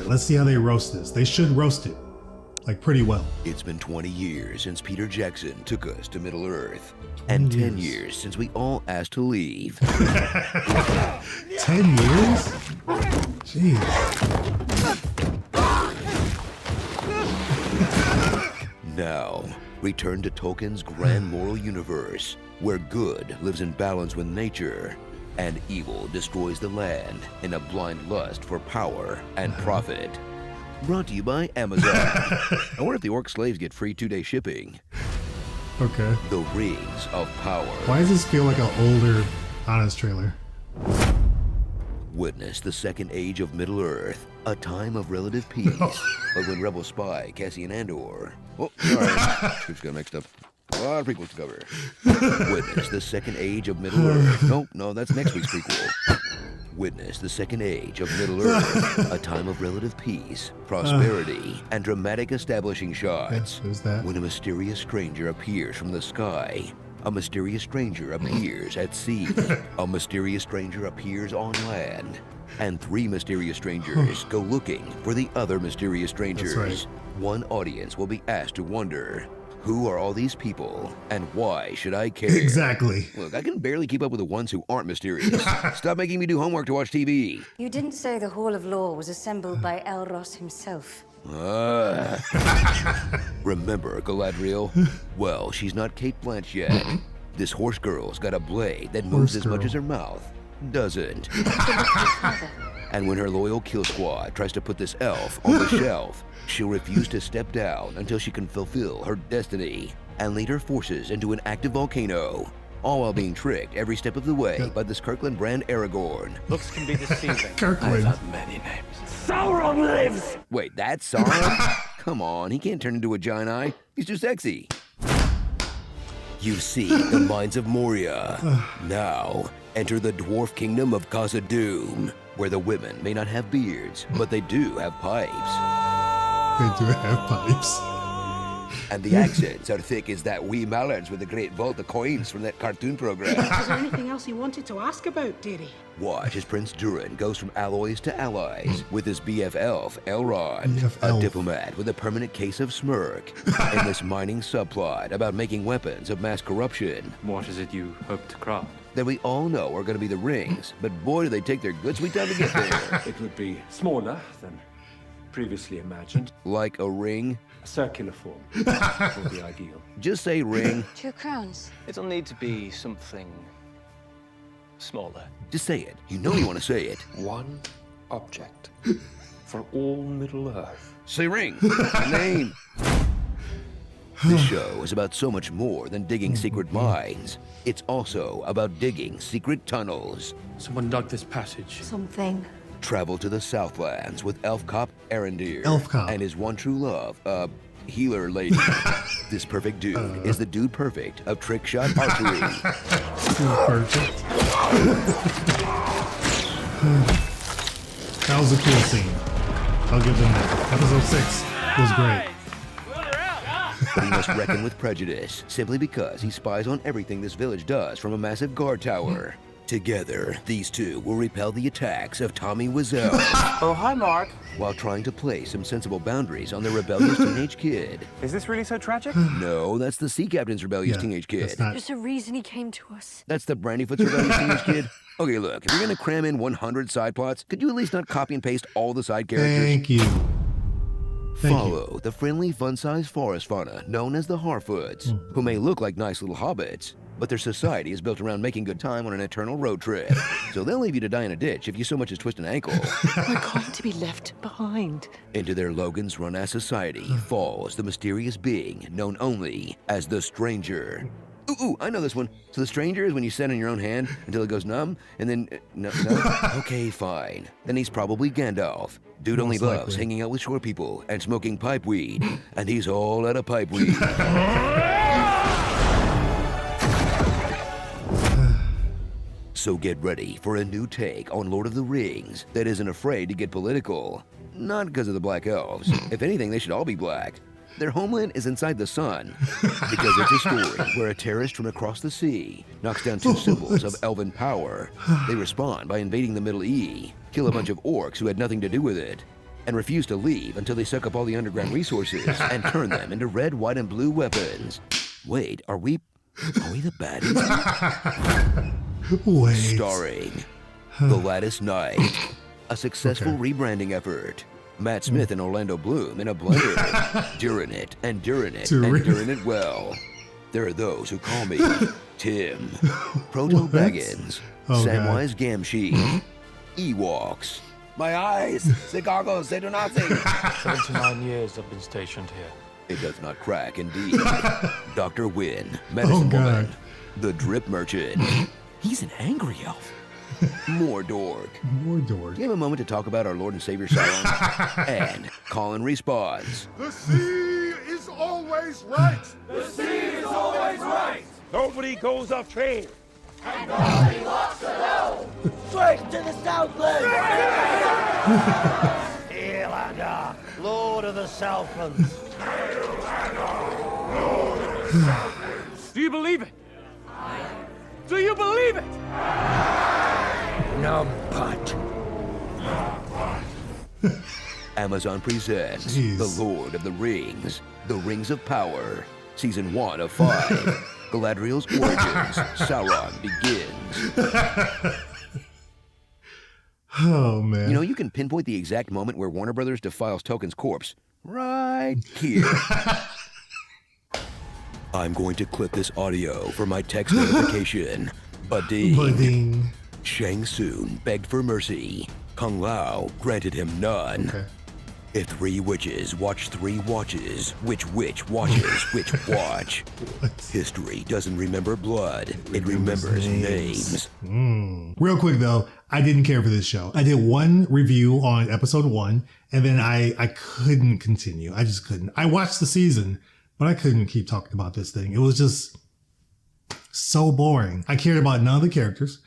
it. Let's see how they roast this. They should roast it, like, pretty well. It's been 20 years since Peter Jackson took us to Middle-earth. And 10 years since we all asked to leave. 10 years? Jeez. Now, return to Tolkien's grand moral universe, where good lives in balance with nature, and evil destroys the land in a blind lust for power and profit. Brought to you by Amazon. I wonder if the orc slaves get free 2-day shipping. Okay. The Rings of Power. Why does this feel like an older Honest trailer? Witness the second age of Middle-earth, a time of relative peace. But when rebel spy Cassian Andor... Oh, sorry. Scripts got mixed up. A lot of prequels to cover. Witness the second age of Middle-earth. No, that's next week's prequel. Witness the second age of Middle-earth, a time of relative peace, prosperity, and dramatic establishing shots. Who's that? When a mysterious stranger appears from the sky, a mysterious stranger appears at sea, a mysterious stranger appears on land, and 3 mysterious strangers go looking for the other mysterious strangers. That's right. One audience will be asked to wonder, who are all these people, and why should I care? Exactly. Look, I can barely keep up with the ones who aren't mysterious. Stop making me do homework to watch TV. You didn't say the Hall of Law was assembled by Elros himself. Remember Galadriel? Well, she's not Kate Blanchett. This horse girl's got a blade that moves as much as her mouth doesn't. And when her loyal kill squad tries to put this elf on the shelf, she'll refuse to step down until she can fulfill her destiny and lead her forces into an active volcano, all while being tricked every step of the way by this Kirkland brand Aragorn. Looks can be deceiving. Kirkland. I've had many names. Sauron lives! Wait, that's Sauron? Come on, he can't turn into a giant eye. He's too sexy. You see the Mines of Moria. Now, enter the dwarf kingdom of Khazad-dûm, where the women may not have beards, but they do have pipes. They do have pipes. And the accents are thick as that wee mallards with the great vault of coins from that cartoon program. Is there anything else you wanted to ask about, dearie? Watch as Prince Durin goes from alloys to allies with his BF elf, Elrond, BF a elf. diplomat with a permanent case of smirk, in this mining subplot about making weapons of mass corruption What is it you hope to craft? that we all know are going to be the rings, but boy, do they take their good sweet time to get there. It would be smaller than previously imagined. Like a ring? A circular form would be ideal. Just say ring. 2 crowns. It'll need to be something smaller. Just say it. You know you want to say it. One object for all Middle-earth. Say ring. Name. This show is about so much more than digging secret mines. It's also about digging secret tunnels. Someone dug this passage. Something. Travel to the Southlands with elf cop Arendir Elf cop. and his one true love, healer lady. This perfect dude is the dude perfect of trick shot archery. Perfect. That was a cool scene. I'll give them that. Episode 6 was great. But he must reckon with prejudice simply because he spies on everything this village does from a massive guard tower. Together, these two will repel the attacks of Tommy Wiseau Oh, hi, Mark. while trying to place some sensible boundaries on their rebellious teenage kid. Is this really so tragic? No, that's the Sea Captain's rebellious Yeah, teenage that's kid. not. There's a reason he came to us. That's the Brandyfoot's rebellious teenage kid. Okay, look, if you're gonna cram in 100 side plots, could you at least not copy and paste all the side characters? Thank you. Thank you. Follow the friendly, fun-sized forest fauna known as the Harfoots, who may look like nice little hobbits, but their society is built around making good time on an eternal road trip. So they'll leave you to die in a ditch if you so much as twist an ankle. We're going to be left behind. Into their Logan's Run-ass society falls the mysterious being known only as the Stranger. Ooh, I know this one. So the Stranger is when you set in your own hand until it goes numb, and then... no? Okay, fine. Then he's probably Gandalf. Dude only Most loves likely. hanging out with shore people and smoking pipe weed, and he's all out of pipe weed. So get ready for a new take on Lord of the Rings that isn't afraid to get political. Not because of the Black Elves. If anything, they should all be black. Their homeland is inside the sun, because it's a story where a terrorist from across the sea knocks down 2 symbols of elven power. They respond by invading the Middle E, kill a bunch of orcs who had nothing to do with it, and refuse to leave until they suck up all the underground resources and turn them into red, white, and blue weapons. Wait, are we the baddies? Wait. Starring Gladys Knight, a successful rebranding effort. Matt Smith and Orlando Bloom in a blender, during it and during it and during it well. There are those who call me Tim, Proto Baggins, Samwise Gamgee, Ewoks. My eyes, the goggles, they do nothing. 79 years I've been stationed here. It does not crack, indeed. Dr. Wynn, Medicine Woman, the Drip Merchant. He's an angry elf. Mordorg. Mordorg. Do you have a moment to talk about our Lord and Savior Sauron? And Colin responds. The sea is always right. The sea is always right. Nobody goes off train. And nobody walks alone. Straight to the Southland. Ealander, Lord of the Southlands. Do you believe it? Do you believe it? Numput. Amazon presents The Lord of the Rings, The Rings of Power, Season 1 of 5. Galadriel's origins. Sauron begins. Oh, man. You know, you can pinpoint the exact moment where Warner Brothers defiles Tolkien's corpse. Right here. I'm going to clip this audio for my text notification. Bading. Shang Tsung begged for mercy. Kung Lao granted him none. Okay. If 3 witches watch 3 watches, which witch watches which watch? History doesn't remember blood. It remembers names. Real quick, though, I didn't care for this show. I did one review on episode 1, and then I couldn't continue. I just couldn't. I watched the season, but I couldn't keep talking about this thing. It was just so boring. I cared about none of the characters.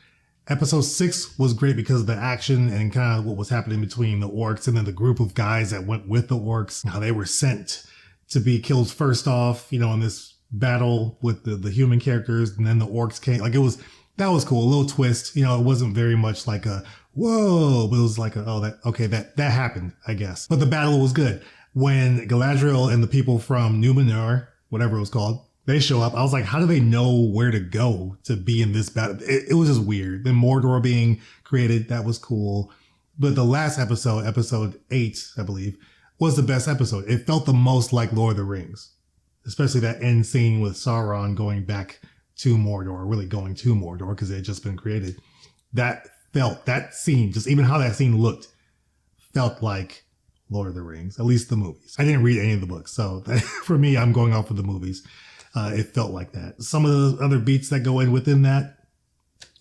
Episode 6 was great because of the action and kind of what was happening between the orcs and then the group of guys that went with the orcs, how they were sent to be killed first off, you know, in this battle with the human characters, and then the orcs came. Like, that was cool. A little twist. You know, it wasn't very much like a, whoa, but it was like that happened, I guess. But the battle was good. When Galadriel and the people from Numenor, whatever it was called, they show up, I was like, how do they know where to go to be in this battle? It was just weird. Then Mordor being created, that was cool. But the last episode, episode 8, I believe, was the best episode. It felt the most like Lord of the Rings, especially that end scene with Sauron going back to Mordor, really going to Mordor because it had just been created. That scene, just even how that scene looked, felt like Lord of the Rings, at least the movies. I didn't read any of the books, so for me, I'm going off of the movies. It felt like that. Some of the other beats that go in within that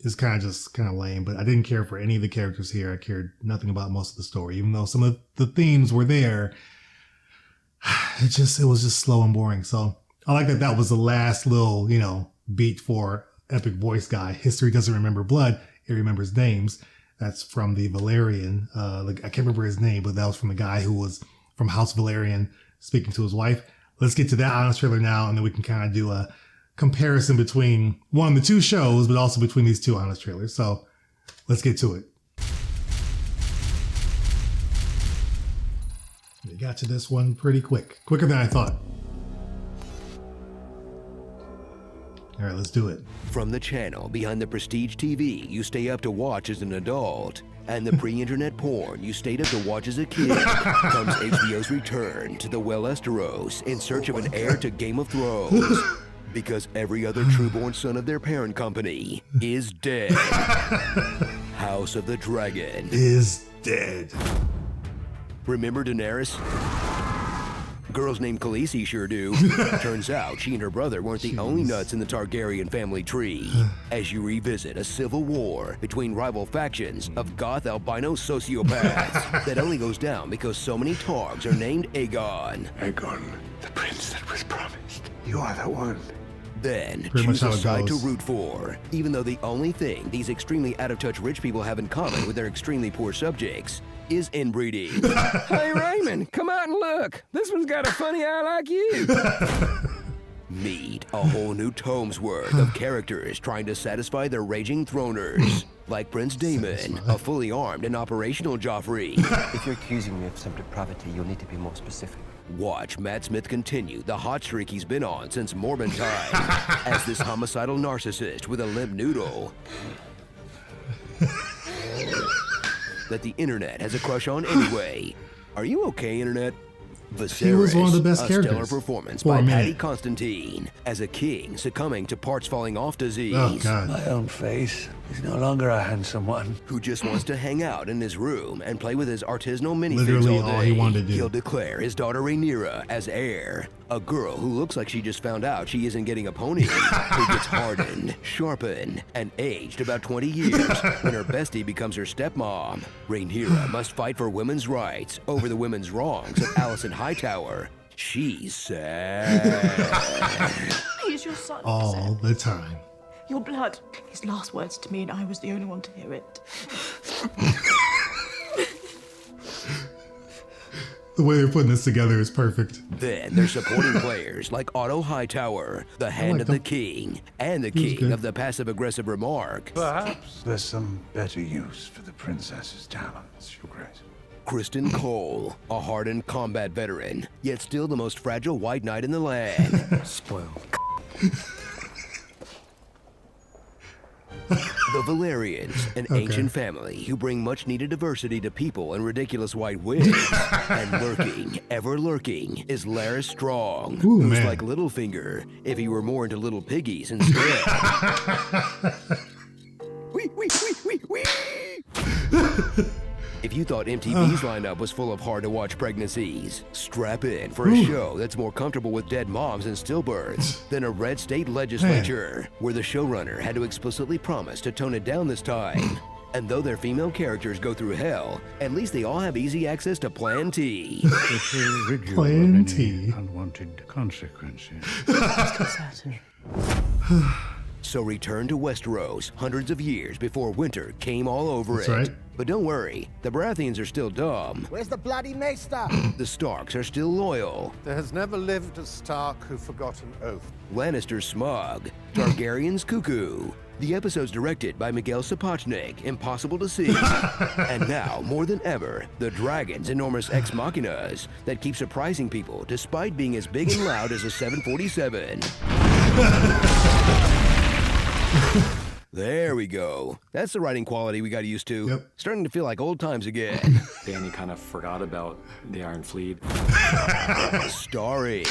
is kind of lame, but I didn't care for any of the characters here. I cared nothing about most of the story, even though some of the themes were there. It was just slow and boring. So I like that was the last little, you know, beat for epic voice guy. History doesn't remember blood. It remembers names. That's from the Valerian. I can't remember his name, but that was from the guy who was from House Valerian speaking to his wife. Let's get to that honest trailer now, and then we can kind of do a comparison between one of the 2 shows, but also between these 2 honest trailers. So let's get to it. We got to this one pretty quick. Quicker than I thought. All right, let's do it. From the channel behind the prestige TV you stay up to watch as an adult, and the pre-internet porn you stayed up to watch as a kid, comes HBO's return to the Westeros in search of an heir to Game of Thrones. Because every other trueborn son of their parent company is dead. House of the Dragon is dead. Remember Daenerys? Girls named Khaleesi sure do. Turns out she and her brother weren't the only nuts in the Targaryen family tree. As you revisit a civil war between rival factions of goth albino sociopaths that only goes down because so many Targs are named Aegon. Aegon, the prince that was promised. You are the one. Then choose a side to root for, even though the only thing these extremely out-of-touch rich people have in common with their extremely poor subjects is inbreeding. Hey Raymond, come out and look. This one's got a funny eye like you. Meet A whole new tome's worth of characters trying to satisfy their raging throners. Like Prince Daemon, a fully armed and operational Joffrey. If you're accusing me of some depravity, you'll need to be more specific. Watch Matt Smith continue the hot streak he's been on since Morbin time as this homicidal narcissist with a limp noodle that the internet has a crush on anyway. Are you okay, internet? Viserys, he was one of the best a characters. stellar performance by Paddy Constantine as a king succumbing to parts falling off disease. Oh, God. My own face is no longer a handsome one. Who just wants to hang out in his room and play with his artisanal minifigs Literally all day. all he wanted to do. He'll declare his daughter Rhaenyra as heir. A girl who looks like she just found out she isn't getting a pony. Who gets hardened, sharpened, and aged about 20 years when her bestie becomes her stepmom. Rhaenyra must fight for women's rights over the women's wrongs of Alicent Hightower. She's sad. He is your son. All the time. Your blood. His last words to me, and I was the only one to hear it. The way they're putting this together is perfect. Then there's supporting players like Otto Hightower, the hand of the king, and the king of the passive-aggressive remark. Perhaps there's some better use for the princess's talents, Your Grace. Kristen Cole, a hardened combat veteran, yet still the most fragile white knight in the land. Spoiled. The Valerians, an ancient family who bring much-needed diversity to people in ridiculous white wigs. And lurking, ever lurking, is Larys Strong, Ooh, who's man. like Littlefinger if he were more into little piggies instead. Wee, wee, wee, wee, wee. If you thought MTV's lineup was full of hard-to-watch pregnancies, strap in for a show that's more comfortable with dead moms and stillbirths than a red state legislature, where the showrunner had to explicitly promise to tone it down this time. And though their female characters go through hell, at least they all have easy access to Plan T. It will rid you Plan of T. any unwanted consequences. So return to Westeros hundreds of years before winter came all over That's it. right. But don't worry, the Baratheons are still dumb. Where's the bloody maester? The Starks are still loyal. There has never lived a Stark who forgot an oath. Lannister's smug. Targaryen's cuckoo. The episode's directed by Miguel Sapochnik, impossible to see. And now, more than ever, the dragon's enormous ex machinas that keep surprising people despite being as big and loud as a 747. There we go. That's the writing quality we got used to. Yep. Starting to feel like old times again. Danny kind of forgot about the Iron Fleet. Starring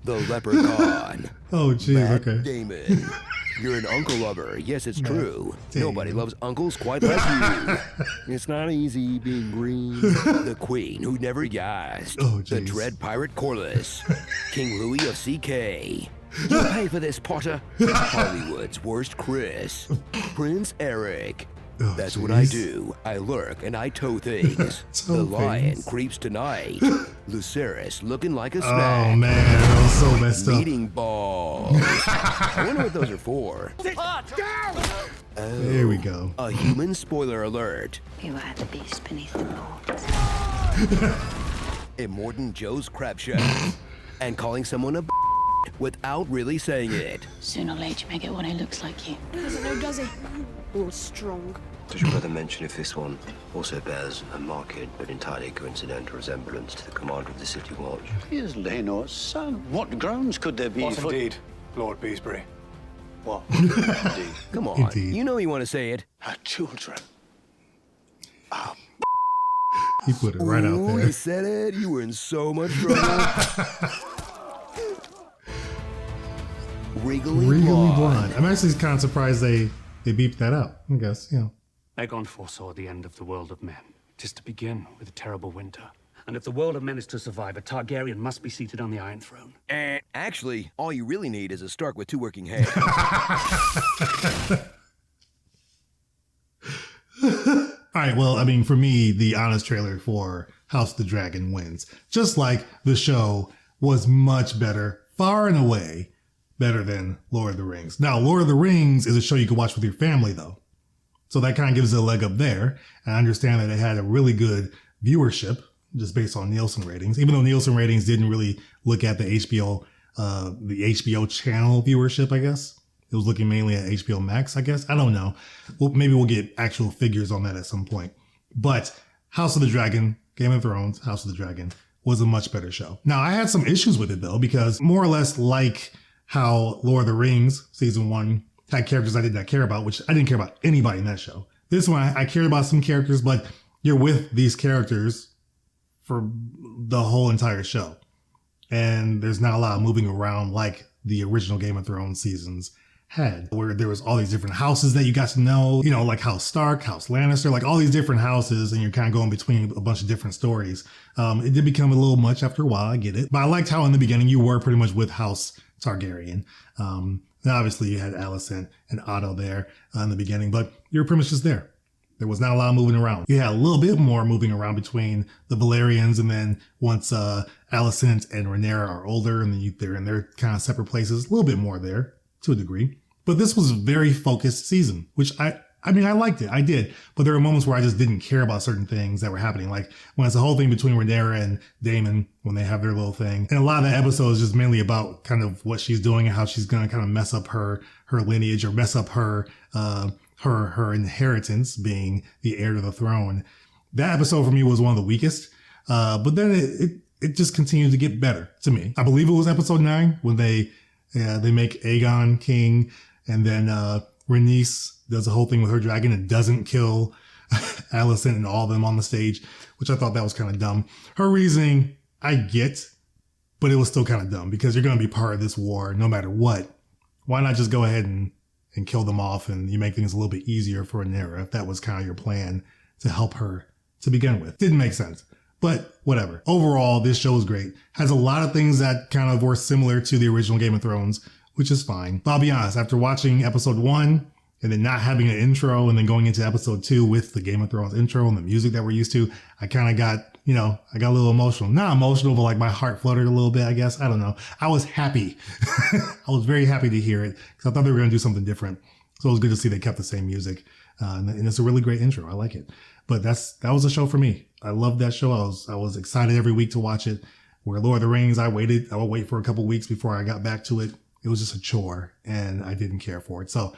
the Leprechaun. Oh, jeez, Matt okay. Damon. You're an uncle lover. Yes, it's true. Damon. Nobody loves uncles quite like you. It's not easy being green. The queen who never gasped. Oh, The jeez. dread pirate Corlys. King Louis of CK. You'll pay for this, Potter. Hollywood's worst Chris. Prince Eric. Oh, That's what I jeez. do. I lurk and I tow things. Tow The lion things. creeps tonight. Lucerys looking like a Oh, snack. man. That was so messed up. Meeting balls. I wonder what those are for. There we go. A human spoiler alert. Beware the beast beneath the boards. Immortan Joe's crap show. And calling someone a without really saying it. Sooner or later, you may get one who looks like you. Doesn't know, does he? Or strong. Does your brother mention if this one also bears a marked but entirely coincidental resemblance to the commander of the City Watch? He is Laenor's son. What grounds could there be What for... indeed, Lord Beesbury? What? Indeed. Come on. Indeed. You know you want to say it. Her children. He put it right out Ooh, there. you said it. You were in so much trouble. Regally blonde. I'm actually kind of surprised they beeped that out. I guess, you know. Aegon foresaw the end of the world of men. 'Tis to begin with a terrible winter. And if the world of men is to survive, a Targaryen must be seated on the Iron Throne. Actually, all you really need is a Stark with two working hands. All right, well, I mean, for me, the honest trailer for House of the Dragon wins. Just like the show was much better, far and away better than Lord of the Rings. Now, Lord of the Rings is a show you can watch with your family, though. So that kind of gives it a leg up there. And I understand that it had a really good viewership, just based on Nielsen ratings, even though Nielsen ratings didn't really look at the HBO the HBO channel viewership, I guess. It was looking mainly at HBO Max, I guess. I don't know. Well, maybe we'll get actual figures on that at some point. But House of the Dragon, Game of Thrones, House of the Dragon was a much better show. Now, I had some issues with it though, because more or less like how Lord of the Rings season 1 had characters I did not care about, which I didn't care about anybody in that show. This one, I cared about some characters, but you're with these characters for the whole entire show. And there's not a lot of moving around like the original Game of Thrones seasons had, where there was all these different houses that you got to know, you know, like House Stark, House Lannister, like all these different houses, and you're kind of going between a bunch of different stories. It did become a little much after a while, I get it. But I liked how in the beginning you were pretty much with House Targaryen. And obviously you had Alicent and Otto there in the beginning, but you were pretty much just there. There was not a lot of moving around. You had a little bit more moving around between the Valerians, and then once Alicent and Rhaenyra are older, and then they're in their kind of separate places, a little bit more there to a degree. But this was a very focused season, which I mean, I liked it. I did. But there were moments where I just didn't care about certain things that were happening. Like when it's the whole thing between Rhaenyra and Daemon, when they have their little thing. And a lot of that episode is just mainly about kind of what she's doing and how she's going to kind of mess up her lineage, or mess up her inheritance, being the heir to the throne. That episode for me was one of the weakest. But then it just continued to get better to me. I believe it was episode 9 when they make Aegon king, and then Rhaenys does the whole thing with her dragon and doesn't kill Alicent and all of them on the stage, which I thought that was kind of dumb. Her reasoning, I get, but it was still kind of dumb, because you're going to be part of this war no matter what. Why not just go ahead and kill them off, and you make things a little bit easier for Rhaenyra if that was kind of your plan to help her to begin with. Didn't make sense. But whatever. Overall, this show is great. Has a lot of things that kind of were similar to the original Game of Thrones, which is fine. But I'll be honest, after watching episode 1 and then not having an intro, and then going into episode 2 with the Game of Thrones intro and the music that we're used to, I kind of got, I got a little emotional. Not emotional, but like my heart fluttered a little bit, I guess. I don't know. I was happy. I was very happy to hear it, because I thought they were going to do something different. So it was good to see they kept the same music. And it's a really great intro. I like it. But that was a show for me. I loved that show. I was excited every week to watch it. Where Lord of the Rings, I would wait for a couple weeks before I got back to it. It was just a chore, and I didn't care for it. So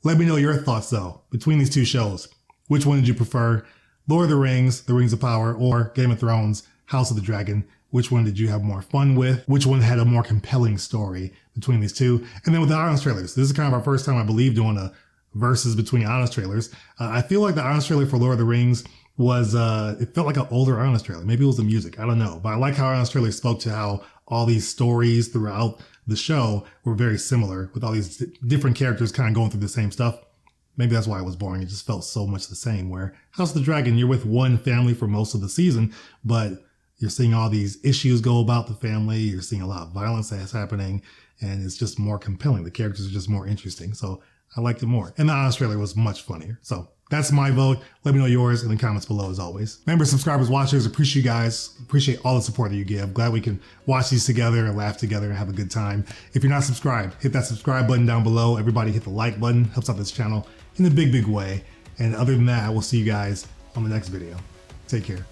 let me know your thoughts though, between these two shows. Which one did you prefer? Lord of the Rings, The Rings of Power, or Game of Thrones, House of the Dragon? Which one did you have more fun with? Which one had a more compelling story between these two? And then with the Honest Trailers, this is kind of our first time, I believe, doing a versus between Honest Trailers. I feel like the Honest Trailer for Lord of the Rings was, it felt like an older Honest Trailer. Maybe it was the music, I don't know. But I like how Honest Trailer spoke to how all these stories throughout the show were very similar, with all these different characters kind of going through the same stuff. Maybe that's why it was boring. It just felt so much the same, where House of the Dragon, you're with one family for most of the season, but you're seeing all these issues go about the family. You're seeing a lot of violence that's happening, and it's just more compelling. The characters are just more interesting. So I liked it more. And the Honest Trailer was much funnier. So that's my vote. Let me know yours in the comments below, as always. Members, subscribers, watchers, appreciate you guys. Appreciate all the support that you give. Glad we can watch these together and laugh together and have a good time. If you're not subscribed, hit that subscribe button down below. Everybody hit the like button. Helps out this channel in a big, big way. And other than that, I will see you guys on the next video. Take care.